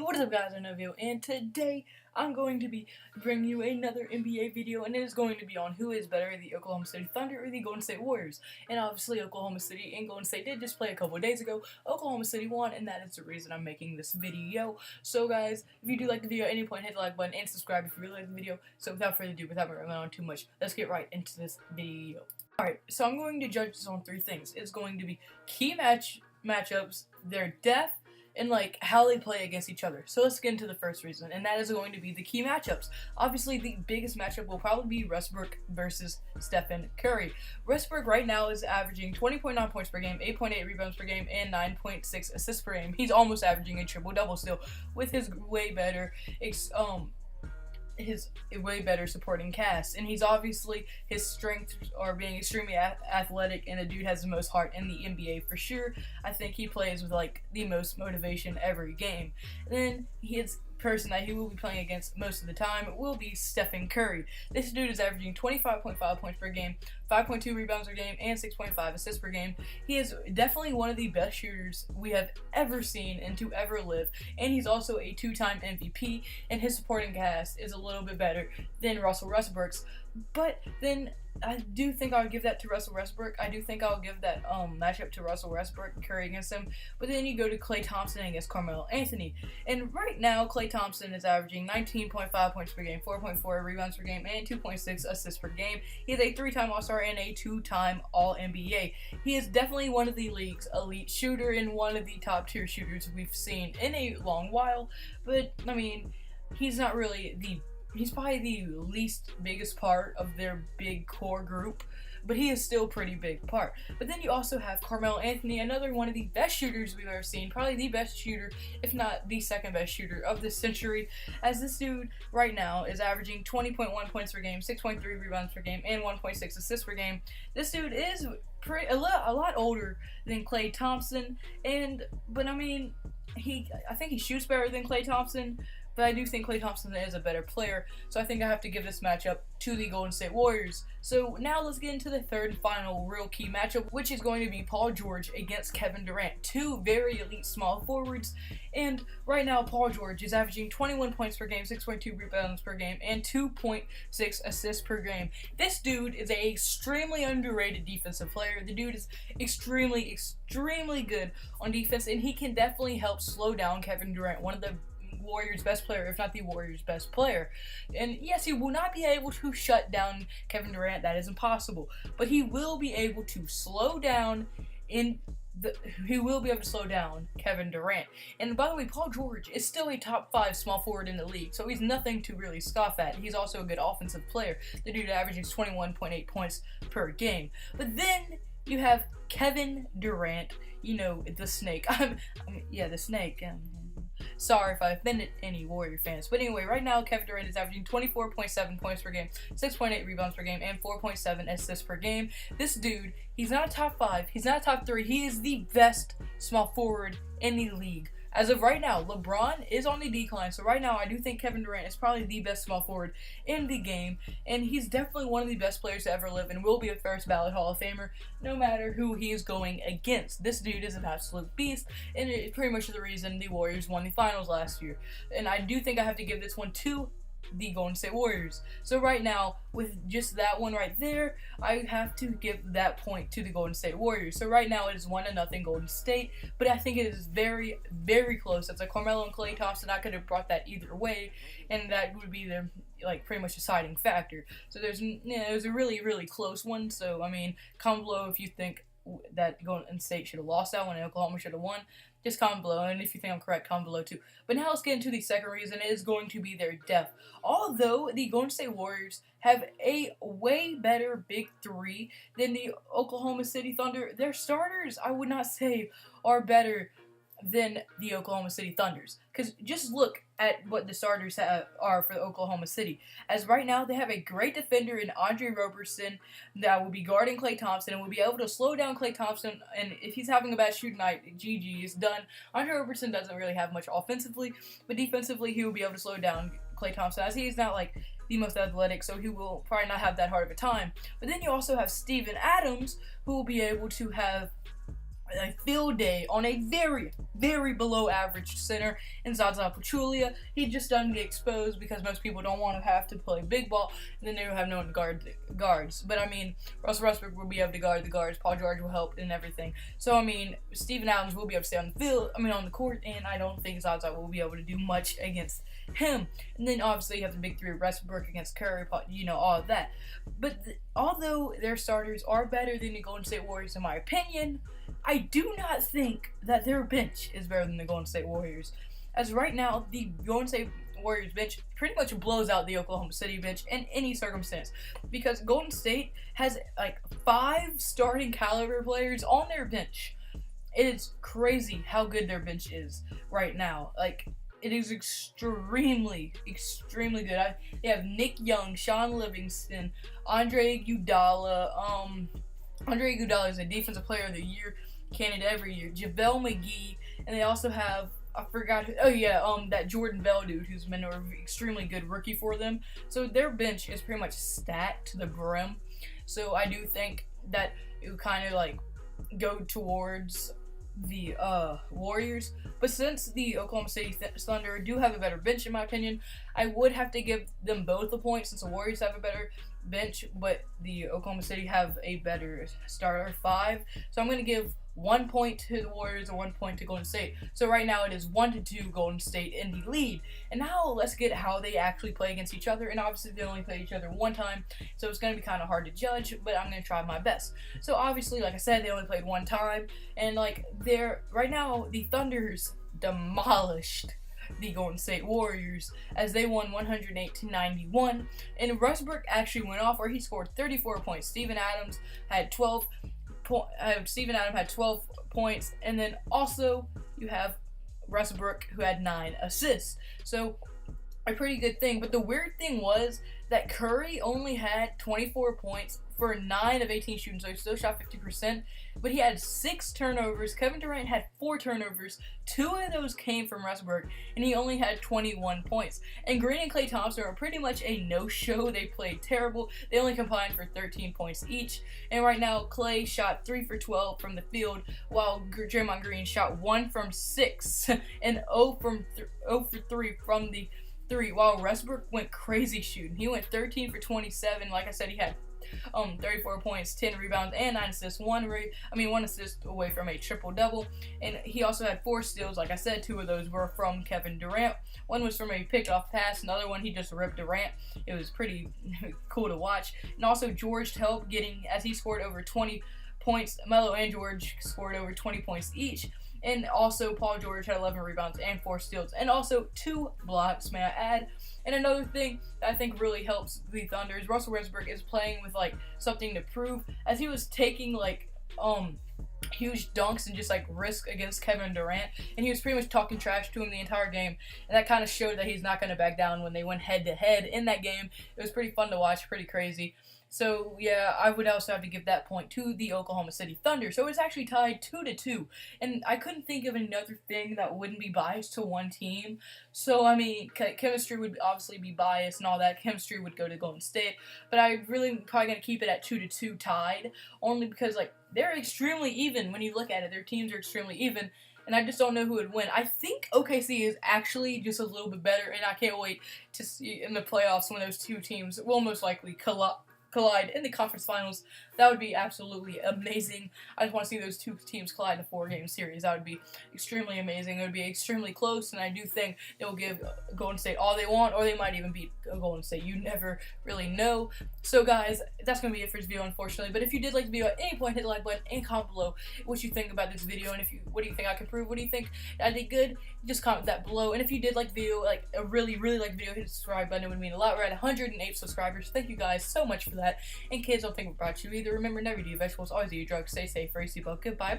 What is up, guys? I'm Novio, and today I'm going to be bringing you another NBA video, and it is going to be on who is better, the Oklahoma City Thunder or the Golden State Warriors. And obviously, Oklahoma City and Golden State did just play a couple of days ago. Oklahoma City won, and that is the reason I'm making this video. So, guys, if you do like the video at any point, hit the like button and subscribe if you really like the video. So, without further ado, without rambling on too much, let's get right into this video. Alright, so I'm going to judge this on three things. It's going to be key matchups, their depth, and like how they play against each other. So let's get into the first reason, and that is going to be the key matchups. Obviously, the biggest matchup will probably be Westbrook versus Stephen Curry. Westbrook right now is averaging 20.9 points per game, 8.8 rebounds per game, and 9.6 assists per game. He's almost averaging a triple-double still, with his way better supporting cast, and he's obviously, his strengths are being extremely athletic, and the dude has the most heart in the NBA for sure. I think he plays with like the most motivation every game. And then his person that he will be playing against most of the time will be Stephen Curry. This dude is averaging 25.5 points per game, 5.2 rebounds per game, and 6.5 assists per game. He is definitely one of the best shooters we have ever seen and to ever live, and he's also a two-time MVP, and his supporting cast is a little bit better than Russell Westbrook's. But then I do think I'll give that to Russell Westbrook. I do think I'll give that matchup to Russell Westbrook and Curry against him. But then you go to Klay Thompson against Carmelo Anthony. And right now, Klay Thompson is averaging 19.5 points per game, 4.4 rebounds per game, and 2.6 assists per game. He is a three-time All-Star and a two-time All-NBA. He is definitely one of the league's elite shooter and one of the top-tier shooters we've seen in a long while. But, I mean, he's not really he's probably the least biggest part of their big core group, but he is still a pretty big part. But then you also have Carmelo Anthony, another one of the best shooters we've ever seen, probably the best shooter, if not the second best shooter of this century, as this dude right now is averaging 20.1 points per game, 6.3 rebounds per game, and 1.6 assists per game. This dude is a lot older than Klay Thompson, but I mean, I think he shoots better than Klay Thompson, but I do think Klay Thompson is a better player, so I think I have to give this matchup to the Golden State Warriors. So now let's get into the third and final real key matchup, which is going to be Paul George against Kevin Durant, two very elite small forwards. And right now, Paul George is averaging 21 points per game, 6.2 rebounds per game, and 2.6 assists per game. This dude is an extremely underrated defensive player. The dude is extremely good on defense, and he can definitely help slow down Kevin Durant, one of the Warriors' best player, if not the Warriors' best player. And yes, he will not be able to shut down Kevin Durant. That is impossible. But he will be able to slow down Kevin Durant. And by the way, Paul George is still a top 5 small forward in the league, so he's nothing to really scoff at. He's also a good offensive player. The dude averages 21.8 points per game. But then you have Kevin Durant, you know, the snake. The snake. Sorry if I offended any Warrior fans. But anyway, right now, Kevin Durant is averaging 24.7 points per game, 6.8 rebounds per game, and 4.7 assists per game. This dude, he's not top 5, he's not top 3, he is the best small forward in the league. As of right now, LeBron is on the decline, so right now I do think Kevin Durant is probably the best small forward in the game, and he's definitely one of the best players to ever live and will be a first ballot Hall of Famer no matter who he is going against. This dude is an absolute beast, and it's pretty much the reason the Warriors won the finals last year. And I do think I have to give this one to the Golden State Warriors. So right now, with just that one right there, I have to give that point to the Golden State Warriors. So right now it is 1-0 Golden State, but I think it is very, very close. It's like Carmelo and Klay Thompson, I could have brought that either way, and that would be the pretty much deciding factor. So it was a really, really close one. So I mean, comment below if you think that Golden State should have lost that one and Oklahoma should have won. Just comment below, and if you think I'm correct, comment below too. But now let's get into the second reason. It is going to be their depth. Although the Golden State Warriors have a way better big three than the Oklahoma City Thunder, their starters, I would not say, are better than the Oklahoma City Thunders. Because just look at what the starters are for Oklahoma City. As right now, they have a great defender in Andre Roberson that will be guarding Klay Thompson and will be able to slow down Klay Thompson. And if he's having a bad shooting night, GG is done. Andre Roberson doesn't really have much offensively, but defensively, he will be able to slow down Klay Thompson, as he is not like the most athletic, so he will probably not have that hard of a time. But then you also have Steven Adams, who will be able to have a field day on a very, very below average center in Zaza Pachulia. He just doesn't get exposed because most people don't want to have to play big ball, and then they don't have no one to guard the guards. But I mean, Russell Westbrook will be able to guard the guards. Paul George will help and everything. So I mean, Steven Adams will be able to stay on the field. I mean, on the court, and I don't think Zaza will be able to do much against him. And then obviously you have the big three: Westbrook against Curry, all of that. But although their starters are better than the Golden State Warriors, in my opinion, I do not think that their bench is better than the Golden State Warriors. As right now, the Golden State Warriors bench pretty much blows out the Oklahoma City bench in any circumstance, because Golden State has like 5 starting caliber players on their bench. It is crazy how good their bench is right now. Like, it is extremely, extremely good. They have Nick Young, Sean Livingston, Andre Iguodala. Andre Iguodala is a Defensive Player of the Year candidate every year. JaVale McGee, and they also have, I forgot who, that Jordan Bell dude who's been an extremely good rookie for them. So their bench is pretty much stacked to the brim. So I do think that it would kind of like go towards the Warriors. But since the Oklahoma City Thunder do have a better bench, in my opinion, I would have to give them both a point, since the Warriors have a better bench, but the Oklahoma City have a better starter 5. So I'm going to give 1 point to the Warriors and 1 point to Golden State. So right now it is 1-2 Golden State in the lead. And now let's get how they actually play against each other. And obviously they only play each other one time, so it's going to be kind of hard to judge, but I'm going to try my best. So obviously, like I said, they only played one time, and like right now the Thunders demolished the Golden State Warriors as they won 108-91. And Westbrook actually went off where he scored 34 points. Steven Adams had 12 points, and then also you have Westbrook, who had 9 assists. So a pretty good thing. But the weird thing was that Curry only had 24 points for 9 of 18 shooting, so he still shot 50%, but he had 6 turnovers. Kevin Durant had 4 turnovers. 2 of those came from Westbrook, and he only had 21 points. And Green and Klay Thompson are pretty much a no-show. They played terrible. They only combined for 13 points each. And right now, Klay shot 3 for 12 from the field, while Draymond Green shot 1 from 6 and 0 for 3 from the 3, while Westbrook went crazy shooting. He went 13 for 27. Like I said, he had 34 points, 10 rebounds, and 9 assists. One assist away from a triple-double. And he also had 4 steals. Like I said, 2 of those were from Kevin Durant. One was from a picked-off pass. Another one, he just ripped Durant. It was pretty cool to watch. And also, George helped as he scored over 20 points. Melo and George scored over 20 points each. And also, Paul George had 11 rebounds and 4 steals. And also, 2 blocks, may I add. And another thing that I think really helps the Thunder is Russell Westbrook is playing with, like, something to prove. As he was taking, like, huge dunks and just, like, risk against Kevin Durant. And he was pretty much talking trash to him the entire game. And that kind of showed that he's not going to back down when they went head-to-head in that game. It was pretty fun to watch, pretty crazy. So, yeah, I would also have to give that point to the Oklahoma City Thunder. So it's actually tied 2-2. And I couldn't think of another thing that wouldn't be biased to one team. So, I mean, chemistry would obviously be biased and all that. Chemistry would go to Golden State. But I really probably going to keep it at 2-2 tied. Only because, like, they're extremely even when you look at it. Their teams are extremely even. And I just don't know who would win. I think OKC is actually just a little bit better. And I can't wait to see in the playoffs when those two teams will most likely collide in the conference finals. That would be absolutely amazing. I just want to see those two teams collide in a 4-game series. That would be extremely amazing. It would be extremely close, and I do think they'll give Golden State all they want, or they might even beat Golden State. You never really know. So, guys, that's going to be it for this video, unfortunately. But if you did like the video at any point, hit the like button and comment below what you think about this video, and what do you think I can improve? What do you think I did good? Just comment that below. And if you did like the video, like a really, really like the video, hit the subscribe button. It would mean a lot. We're at 108 subscribers. Thank you guys so much for that. And kids, don't think about you either. Remember, never do vegetables, always eat drugs. Stay safe, race seatbelt. Goodbye.